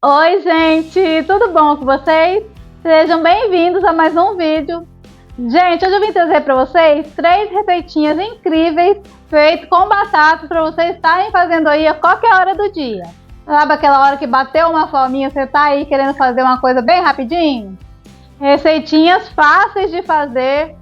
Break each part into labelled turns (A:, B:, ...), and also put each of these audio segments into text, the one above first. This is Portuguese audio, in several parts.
A: Oi, gente, tudo bom com vocês? Sejam bem-vindos a mais um vídeo. Gente, hoje eu vim trazer para vocês 3 receitinhas incríveis feitas com batatas para vocês estarem fazendo aí a qualquer hora do dia. Sabe aquela hora que bateu uma fominha, você tá aí querendo fazer uma coisa bem rapidinho? Receitinhas fáceis de fazer,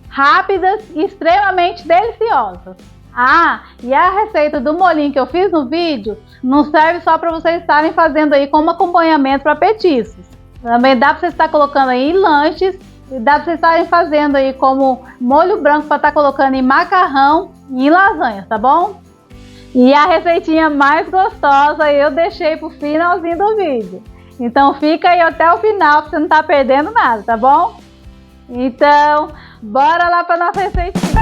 A: rápidas e extremamente deliciosas. Ah, e a receita do molhinho que eu fiz no vídeo não serve só para vocês estarem fazendo aí como acompanhamento para petiscos. Também dá para vocês estar colocando aí em lanches e dá para vocês estarem fazendo aí como molho branco para estar colocando em macarrão e em lasanha, tá bom? E a receitinha mais gostosa eu deixei pro finalzinho do vídeo. Então fica aí até o final para você não estar perdendo nada, tá bom? Então, bora lá para nossa receitinha.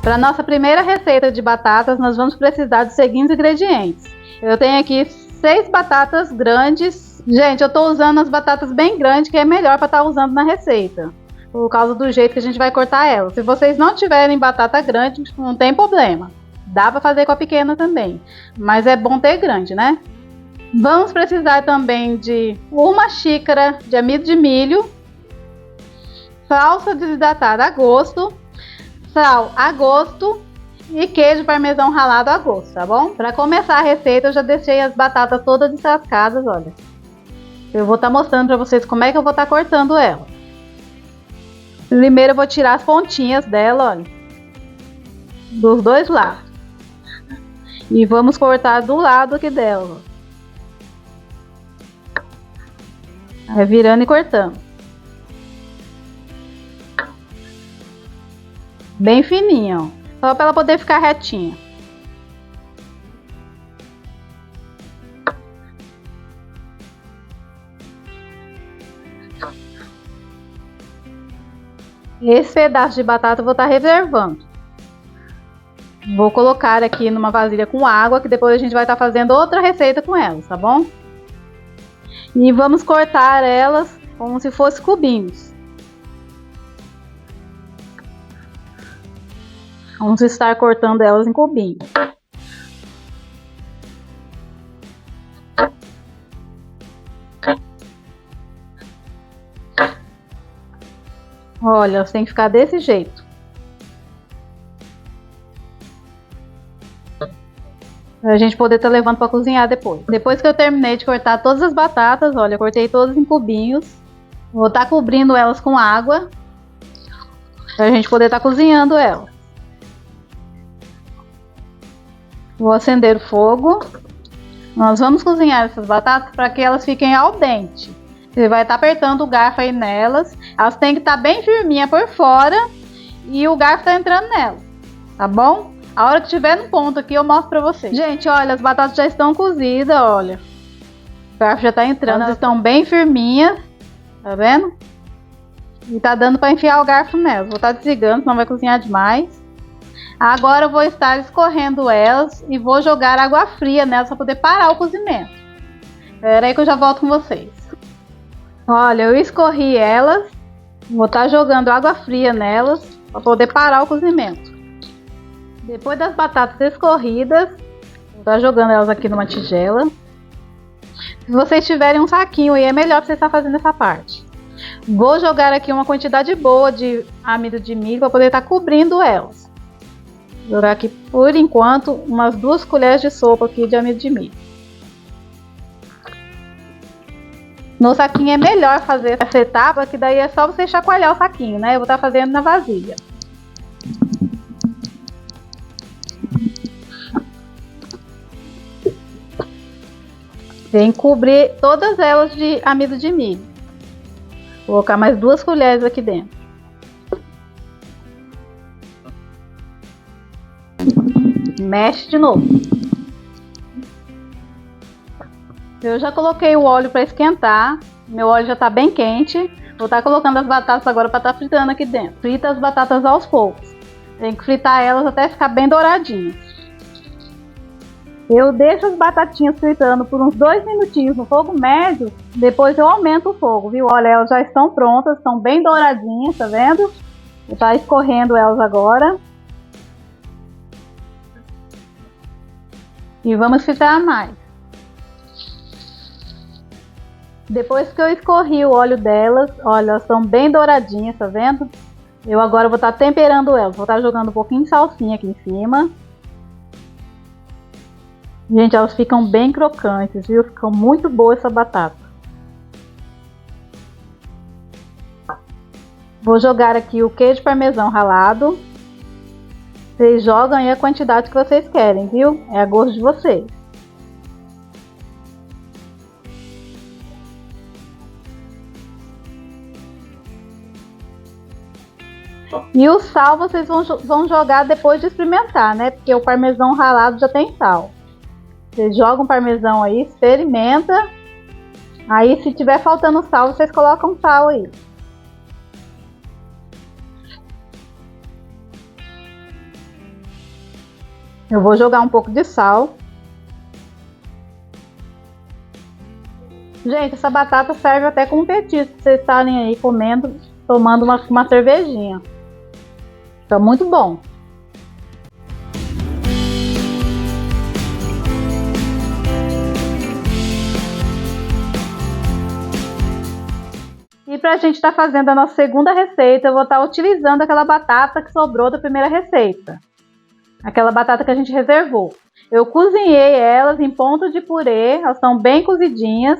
A: Para nossa primeira receita de batatas, nós vamos precisar dos seguintes ingredientes. Eu tenho aqui 6 batatas grandes. Gente, eu estou usando as batatas bem grandes, que é melhor para estar usando na receita, por causa do jeito que a gente vai cortar elas. Se vocês não tiverem batata grande, não tem problema. Dá para fazer com a pequena também, mas é bom ter grande, né? Vamos precisar também de 1 xícara de amido de milho, salsa desidratada a gosto, sal a gosto e queijo parmesão ralado a gosto, tá bom? Para começar a receita eu já deixei as batatas todas descascadas, olha. Eu vou estar mostrando para vocês como é que eu vou estar cortando ela. Primeiro eu vou tirar as pontinhas dela, olha, dos dois lados. E vamos cortar do lado aqui dela. Vai virando e cortando. Bem fininha, ó. Só para ela poder ficar retinha. Esse pedaço de batata eu vou estar reservando. Vou colocar aqui numa vasilha com água, que depois a gente vai estar fazendo outra receita com elas, tá bom? E vamos cortar elas como se fossem cubinhos. Vamos estar cortando elas em cubinhos. Olha, elas têm que ficar desse jeito. Pra gente poder estar levando para cozinhar depois. Depois que eu terminei de cortar todas as batatas, olha, eu cortei todas em cubinhos. Vou estar cobrindo elas com água, pra gente poder estar cozinhando elas. Vou acender o fogo. Nós vamos cozinhar essas batatas para que elas fiquem al dente. Você vai estar apertando o garfo aí nelas. Elas têm que estar bem firminha por fora e o garfo tá entrando nelas, tá bom? A hora que tiver no ponto aqui eu mostro pra vocês. Gente, olha, as batatas já estão cozidas, olha. O garfo já tá entrando, elas estão bem firminhas, tá vendo? E tá dando para enfiar o garfo nelas. Vou estar desligando, senão vai cozinhar demais. Agora eu vou estar escorrendo elas e vou jogar água fria nelas para poder parar o cozimento. Espera aí que eu já volto com vocês. Olha, eu escorri elas. Vou estar jogando água fria nelas para poder parar o cozimento. Depois das batatas escorridas, vou estar jogando elas aqui numa tigela. Se vocês tiverem um saquinho aí, é melhor para vocês estar fazendo essa parte. Vou jogar aqui uma quantidade boa de amido de milho para poder estar cobrindo elas. Vou jogar aqui por enquanto umas 2 colheres de sopa aqui de amido de milho. No saquinho é melhor fazer essa etapa, que daí é só você chacoalhar o saquinho, né? Eu vou estar fazendo na vasilha. Vem cobrir todas elas de amido de milho. Vou colocar mais 2 colheres aqui dentro. Mexe de novo. Eu já coloquei o óleo para esquentar. Meu óleo já está bem quente. Vou estar colocando as batatas agora para estar fritando aqui dentro. Frita as batatas aos poucos. Tem que fritar elas até ficar bem douradinhas. Eu deixo as batatinhas fritando por uns 2 minutinhos no fogo médio, depois eu aumento o fogo, viu? Olha, elas já estão prontas, estão bem douradinhas, tá vendo? Vou estar escorrendo elas agora. E vamos fritar mais. Depois que eu escorri o óleo delas, olha, elas estão bem douradinhas, tá vendo? Eu agora vou estar temperando elas. Vou estar jogando um pouquinho de salsinha aqui em cima. Gente, elas ficam bem crocantes, viu? Ficam muito boa essa batata. Vou jogar aqui o queijo parmesão ralado. Vocês jogam aí a quantidade que vocês querem, viu? É a gosto de vocês. E o sal vocês vão jogar depois de experimentar, né? Porque o parmesão ralado já tem sal. Vocês jogam parmesão aí, experimenta. Aí se tiver faltando sal, vocês colocam sal aí. Eu vou jogar um pouco de sal. Gente, essa batata serve até como petisco, pra vocês estarem aí comendo, tomando uma cervejinha. Fica muito bom. E pra gente estar fazendo a nossa segunda receita, eu vou estar utilizando aquela batata que sobrou da primeira receita. Aquela batata que a gente reservou. Eu cozinhei elas em ponto de purê, elas estão bem cozidinhas.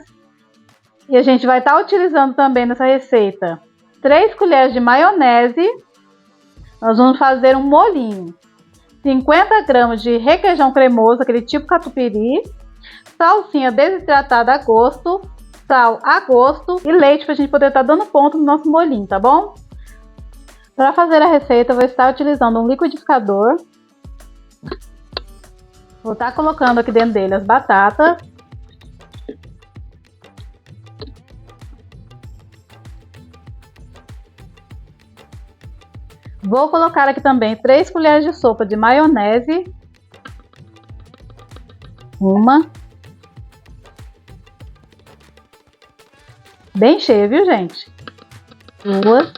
A: E a gente vai estar utilizando também nessa receita 3 colheres de maionese. Nós vamos fazer um molhinho. 50 gramas de requeijão cremoso, aquele tipo catupiry. Salsinha desidratada a gosto. Sal a gosto. E leite para a gente poder estar dando ponto no nosso molhinho, tá bom? Para fazer a receita eu vou estar utilizando um liquidificador. Vou estar colocando aqui dentro dele as batatas. Vou colocar aqui também 3 colheres de sopa de maionese. Uma. Bem cheia, viu, gente? 2.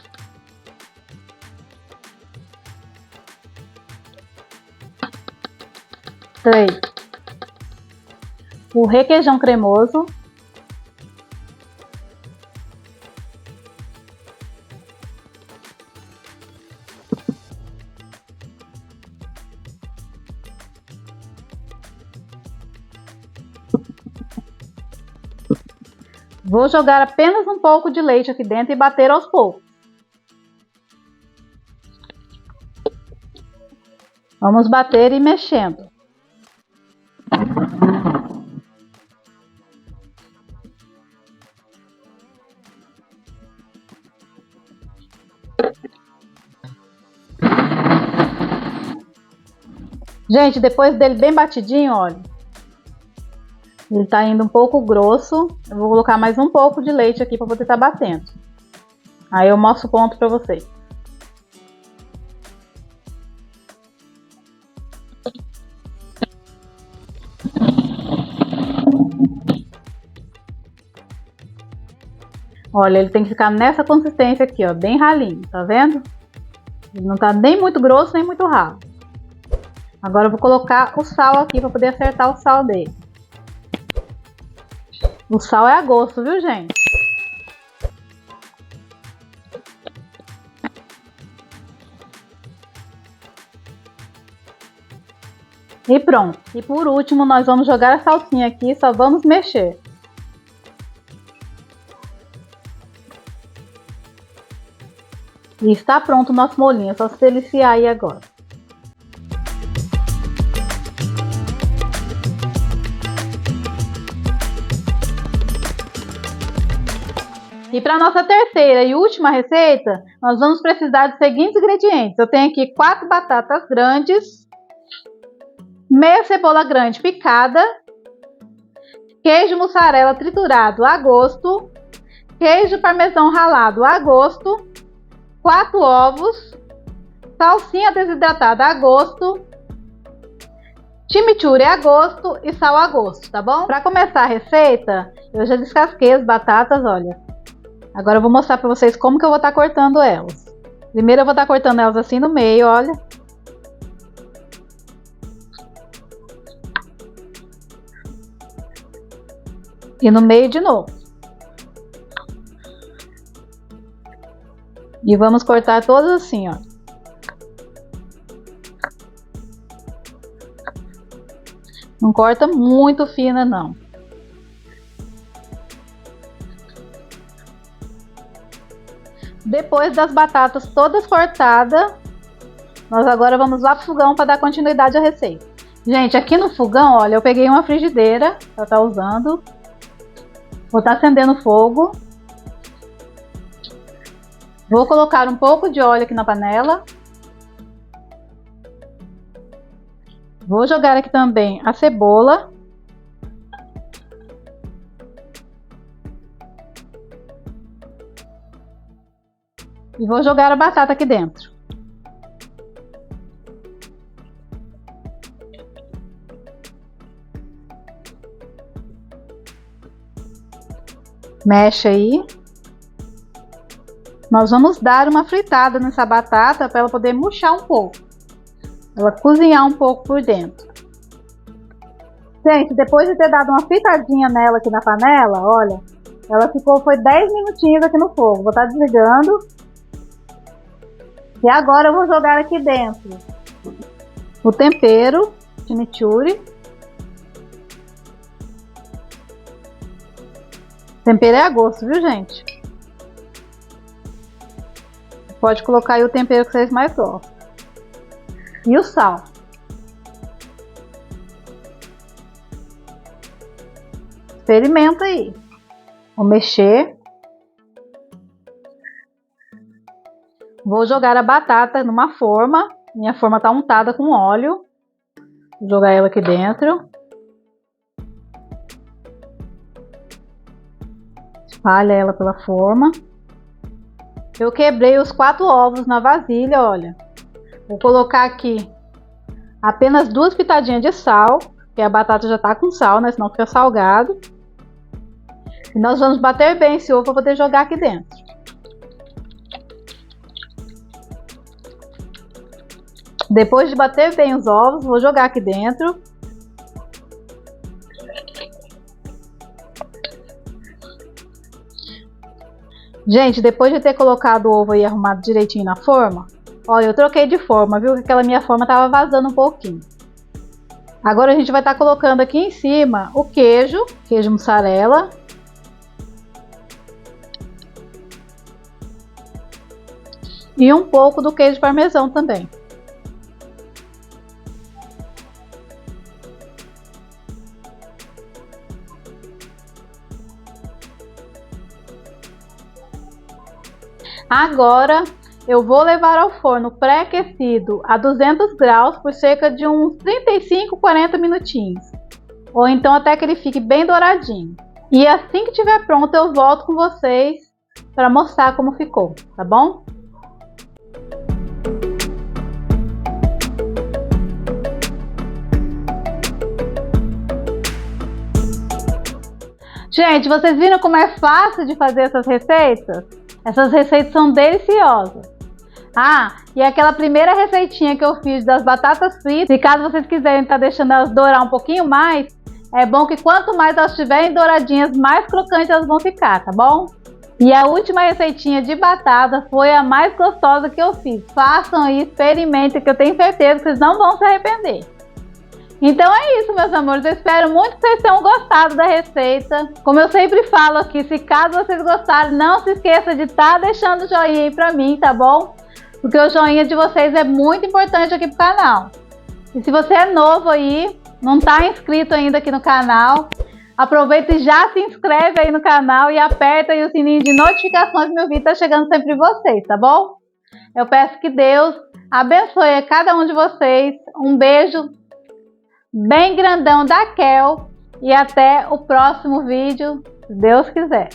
A: 3. O requeijão cremoso. Vou jogar apenas um pouco de leite aqui dentro e bater aos poucos. Vamos bater e mexendo. Gente, depois dele bem batidinho, olha. Ele tá indo um pouco grosso. Eu vou colocar mais um pouco de leite aqui para poder estar batendo. Aí eu mostro o ponto para vocês. Olha, ele tem que ficar nessa consistência aqui, ó, bem ralinho, tá vendo? Ele não tá nem muito grosso, nem muito ralo. Agora eu vou colocar o sal aqui para poder acertar o sal dele. O sal é a gosto, viu, gente? E pronto. E por último, nós vamos jogar a salsinha aqui e só vamos mexer. E está pronto o nosso molhinho, é só se deliciar aí agora. E para nossa terceira e última receita, nós vamos precisar dos seguintes ingredientes. Eu tenho aqui 4 batatas grandes, meia cebola grande picada, queijo mussarela triturado a gosto, queijo parmesão ralado a gosto, 4 ovos, salsinha desidratada a gosto, chimichurri a gosto e sal a gosto, tá bom? Para começar a receita, eu já descasquei as batatas, olha. Agora eu vou mostrar para vocês como que eu vou estar cortando elas. Primeiro eu vou estar cortando elas assim no meio, olha. E no meio de novo. E vamos cortar todas assim, ó. Não corta muito fina, não. Depois das batatas todas cortadas, nós agora vamos lá pro fogão para dar continuidade à receita. Gente, aqui no fogão, olha, eu peguei uma frigideira para estar usando. Vou estar acendendo o fogo. Vou colocar um pouco de óleo aqui na panela. Vou jogar aqui também a cebola. E vou jogar a batata aqui dentro. Mexe aí. Nós vamos dar uma fritada nessa batata para ela poder murchar um pouco. Ela cozinhar um pouco por dentro. Gente, depois de ter dado uma fritadinha nela aqui na panela, olha, ela foi 10 minutinhos aqui no fogo. Vou estar desligando. E agora eu vou jogar aqui dentro o tempero, chimichurri. Tempero é a gosto, viu, gente? Pode colocar aí o tempero que vocês mais gostam. E o sal. Experimenta aí. Vou mexer. Vou jogar a batata numa forma. Minha forma tá untada com óleo. Vou jogar ela aqui dentro. Espalha ela pela forma. Eu quebrei os 4 ovos na vasilha, olha. Vou colocar aqui apenas 2 pitadinhas de sal, porque a batata já tá com sal, né? Senão fica salgado. E nós vamos bater bem esse ovo para poder jogar aqui dentro. Depois de bater bem os ovos, vou jogar aqui dentro. Gente, depois de ter colocado o ovo aí arrumado direitinho na forma, olha, eu troquei de forma, viu? Aquela minha forma tava vazando um pouquinho. Agora a gente vai estar colocando aqui em cima o queijo mussarela. E um pouco do queijo parmesão também. Agora eu vou levar ao forno pré-aquecido a 200 graus por cerca de uns 35, 40 minutinhos. Ou então até que ele fique bem douradinho. E assim que estiver pronto eu volto com vocês para mostrar como ficou, tá bom? Gente, vocês viram como é fácil de fazer essas receitas? Essas receitas são deliciosas. Ah, e aquela primeira receitinha que eu fiz das batatas fritas, e caso vocês quiserem estar deixando elas dourar um pouquinho mais, é bom que quanto mais elas estiverem douradinhas, mais crocantes elas vão ficar, tá bom? E a última receitinha de batata foi a mais gostosa que eu fiz. Façam isso, experimentem, que eu tenho certeza que vocês não vão se arrepender. Então é isso, meus amores, eu espero muito que vocês tenham gostado da receita. Como eu sempre falo aqui, se caso vocês gostarem, não se esqueça de estar deixando o joinha aí pra mim, tá bom? Porque o joinha de vocês é muito importante aqui pro canal. E se você é novo aí, não tá inscrito ainda aqui no canal, aproveita e já se inscreve aí no canal e aperta aí o sininho de notificações que meu vídeo tá chegando sempre em vocês, tá bom? Eu peço que Deus abençoe a cada um de vocês. Um beijo bem grandão da Kel e até o próximo vídeo, se Deus quiser.